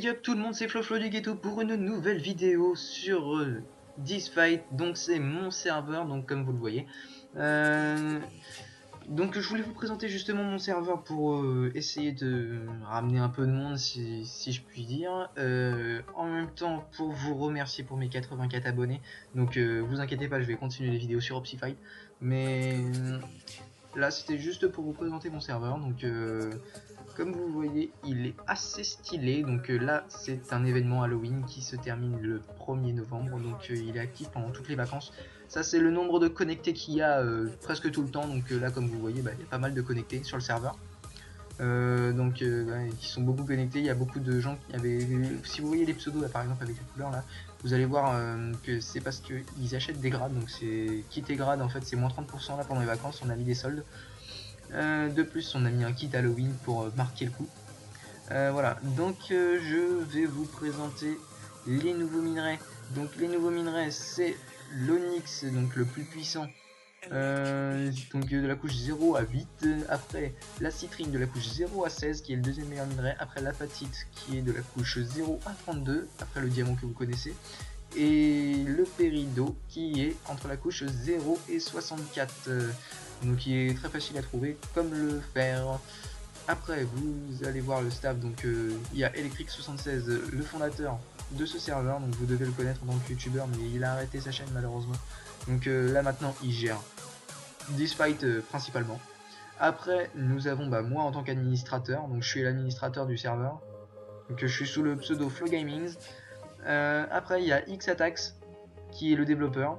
big up tout le monde, c'est Flo du Ghetto pour une nouvelle vidéo sur This Fight. Donc c'est mon serveur, donc comme vous le voyez. Donc je voulais vous présenter justement mon serveur pour essayer de ramener un peu de monde si je puis dire. En même temps pour vous remercier pour mes 84 abonnés. Donc vous inquiétez pas, je vais continuer les vidéos sur Opsify. Mais là c'était juste pour vous présenter mon serveur. Donc comme vous voyez, il est assez stylé. Donc là, c'est un événement Halloween qui se termine le 1er novembre. Donc il est actif pendant toutes les vacances. Ça, c'est le nombre de connectés qu'il y a presque tout le temps. Donc là, comme vous voyez, il y a pas mal de connectés sur le serveur. Ils sont beaucoup connectés. Il y a beaucoup de gens qui avaient. Si vous voyez les pseudos, là, par exemple, avec les couleurs, là, vous allez voir que c'est parce qu'ils achètent des grades. Donc c'est kit et grade, en fait, c'est moins 30% là pendant les vacances. On a mis des soldes. De plus, on a mis un kit Halloween pour marquer le coup. Voilà, donc je vais vous présenter les nouveaux minerais. Donc les nouveaux minerais, c'est l'onyx, donc le plus puissant, de la couche 0 à 8. Après la citrine de la couche 0 à 16, qui est le deuxième meilleur minerai. Après la l'apatite, qui est de la couche 0 à 32. Après le diamant que vous connaissez. Et le pérido, qui est entre la couche 0 et 64. Donc qui est très facile à trouver, comme le fer. Après, vous allez voir le staff. Donc il y a Electric76, le fondateur de ce serveur. Donc vous devez le connaître en tant que youtubeur, mais il a arrêté sa chaîne malheureusement. Donc là maintenant, il gère This Fight principalement. Après, nous avons moi en tant qu'administrateur. Donc je suis l'administrateur du serveur. Donc je suis sous le pseudo Flow Gaming. Après, il y a X-Attacks qui est le développeur.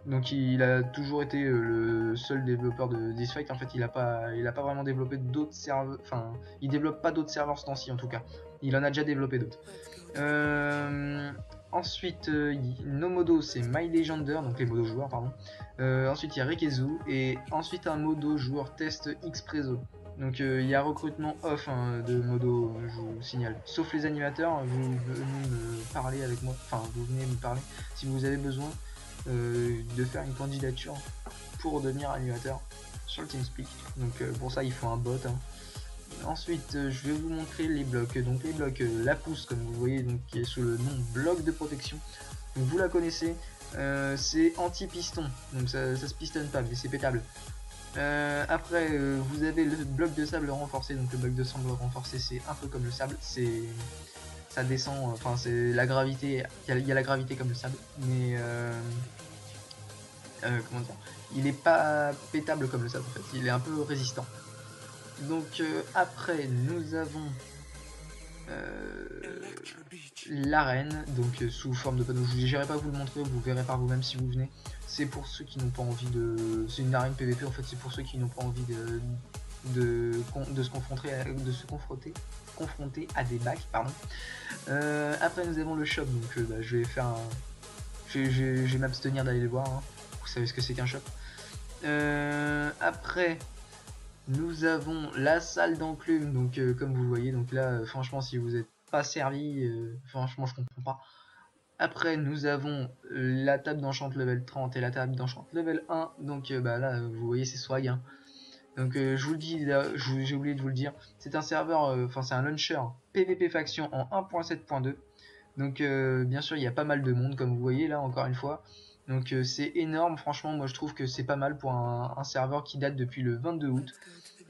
Donc il a toujours été le seul développeur de This Fight. En fait, il a pas vraiment développé d'autres serveurs. Enfin, il développe pas d'autres serveurs ce temps-ci en tout cas. Il en a déjà développé d'autres. Ensuite, nos modos, c'est My Legender, donc les modos joueurs, pardon. Ensuite, il y a Rekezu. Et ensuite, un modo joueur test Xprezo. Donc il y a recrutement off de modo, je vous signale. Sauf les animateurs, vous venez me parler avec moi. Enfin, vous venez me parler si vous avez besoin de faire une candidature pour devenir animateur sur le TeamSpeak. Donc pour ça il faut un bot. Ensuite je vais vous montrer les blocs. Donc les blocs la pousse, comme vous voyez, donc qui est sous le nom bloc de protection. Donc vous la connaissez, c'est anti-piston, donc ça se pistonne pas mais c'est pétable. Après vous avez le bloc de sable renforcé. Donc le bloc de sable renforcé, c'est un peu comme le sable, ça descend, enfin c'est la gravité, il y a la gravité comme le sable, mais comment dire, il est pas pétable comme le sable en fait, il est un peu résistant. Donc après nous avons l'arène, donc sous forme de panneau. Je n'irai pas vous le montrer, vous verrez par vous-même si vous venez. C'est pour ceux qui n'ont pas envie de... C'est une arène PVP en fait, c'est pour ceux qui n'ont pas envie de se confronter à des bacs, pardon. Après nous avons le shop, donc je vais faire un... Je vais m'abstenir d'aller le voir, hein. Vous savez ce que c'est qu'un shop. Après nous avons la salle d'enclume, donc comme vous voyez, donc là franchement si vous n'êtes pas servi, franchement je comprends pas. Après nous avons la table d'enchant level 30 et la table d'enchant level 1, donc là vous voyez c'est swag, hein. Donc je vous le dis, j'ai oublié de vous le dire, c'est un serveur, c'est un launcher PVP faction en 1.7.2. Donc bien sûr il y a pas mal de monde comme vous voyez là encore une fois. Donc c'est énorme, franchement moi je trouve que c'est pas mal pour un serveur qui date depuis le 22 août.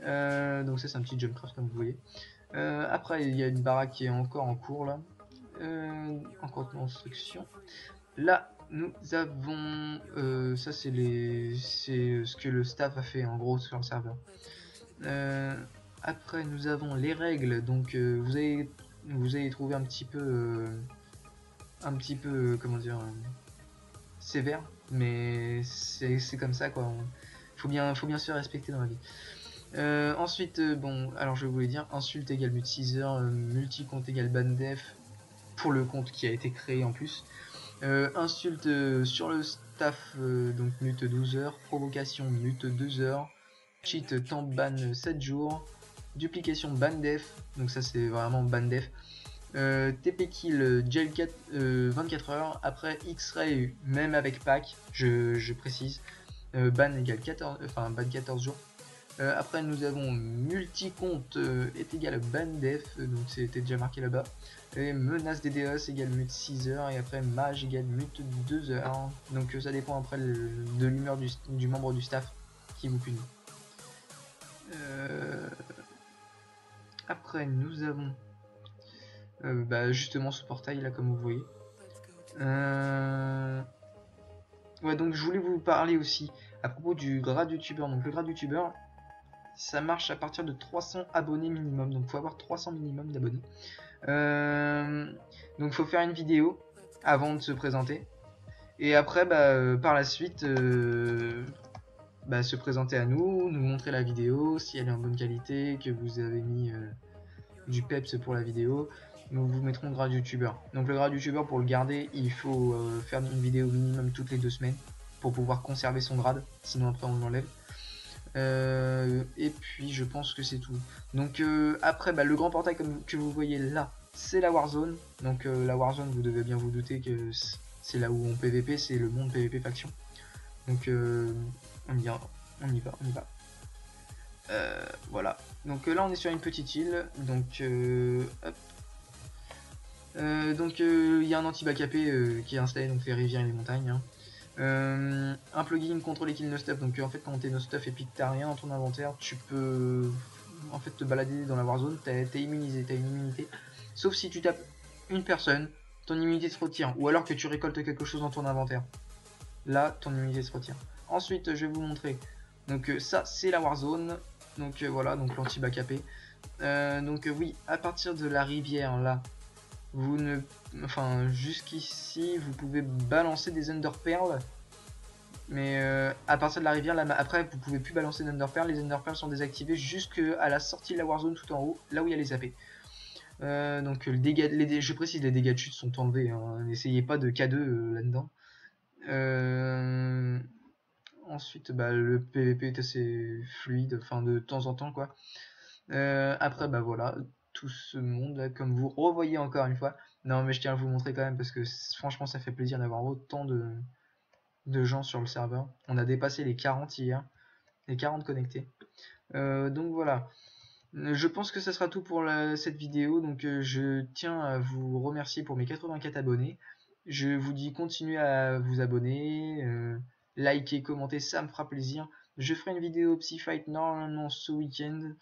Donc ça c'est un petit jumpcraft comme vous voyez. Après il y a une baraque qui est encore en cours là. Encore de construction. Là nous avons ça c'est ce que le staff a fait en gros sur le serveur. Après nous avons les règles, donc vous allez trouver un petit peu comment dire, sévère, mais c'est comme ça quoi. Faut bien se respecter dans la vie. Ensuite bon, alors je vais vous les dire: insulte égale mute 6 heures, multi-compte égale bandef pour le compte qui a été créé en plus. Insulte sur le staff, donc mute 12 heures, provocation mute 2 heures, cheat temps ban 7 jours, duplication bandef, donc ça c'est vraiment bandef. TP kill gel 24 heures. Après X-ray même avec pack, je précise, ban égale 14, ban 14 jours. Après nous avons multi-compte est égal à bandef, donc c'était déjà marqué là-bas. Et menace DDoS égale mute 6 heures, et après mage égale mute 2 heures. Donc ça dépend après de l'humeur du membre du staff qui vous punit. Après nous avons justement ce portail là, comme vous voyez. Ouais, donc je voulais vous parler aussi à propos du grade youtubeur. Donc le grade youtubeur, ça marche à partir de 300 abonnés minimum, donc il faut avoir 300 minimum d'abonnés. Donc il faut faire une vidéo avant de se présenter, et après par la suite se présenter à nous montrer la vidéo si elle est en bonne qualité, que vous avez mis du peps pour la vidéo. Nous vous mettrons le grade youtubeur. Donc le grade youtubeur, pour le garder, il faut faire une vidéo minimum toutes les 2 semaines pour pouvoir conserver son grade, sinon après on l'enlève. Et puis je pense que c'est tout. Donc après le grand portail comme que vous voyez là, c'est la Warzone. Donc la Warzone, vous devez bien vous douter que c'est là où on PVP, c'est le monde PVP faction. Donc on y va. Voilà. Donc là on est sur une petite île. Donc hop. Il y a un anti-backupé qui est installé, donc les rivières et les montagnes. Hein. Un plugin contrôle kill no stuff, donc en fait quand t'es no stuff et puis que t'as rien dans ton inventaire, tu peux en fait te balader dans la warzone, t'es immunisé, t'as une immunité, sauf si tu tapes une personne, ton immunité se retire, ou alors que tu récoltes quelque chose dans ton inventaire, là ton immunité se retire. Ensuite je vais vous montrer, donc ça c'est la warzone, donc voilà, donc l'anti-backupé. Oui, à partir de la rivière là, vous ne, enfin jusqu'ici vous pouvez balancer des underpearls, mais à partir de la rivière là, après vous pouvez plus balancer d'underpearls. Les underpearls sont désactivés jusqu'à la sortie de la warzone tout en haut, là où il y a les AP. Donc le dégât, je précise, les dégâts de chute sont enlevés, hein. N'essayez pas de K2 là-dedans. Ensuite le PVP est assez fluide, enfin de temps en temps quoi. Après voilà, tout ce monde là, comme vous revoyez encore une fois. Non mais je tiens à vous montrer quand même, parce que franchement ça fait plaisir d'avoir autant de gens sur le serveur. On a dépassé les 40 hier, les 40 connectés. Donc voilà, je pense que ça sera tout pour cette vidéo. Donc je tiens à vous remercier pour mes 84 abonnés. Je vous dis continuez à vous abonner, liker, commenter, ça me fera plaisir. Je ferai une vidéo Psyfight normalement ce week-end.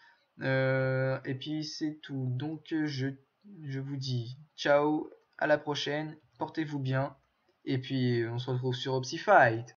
Et puis c'est tout. Donc je vous dis ciao, à la prochaine, portez-vous bien. Et puis on se retrouve sur Psyfight.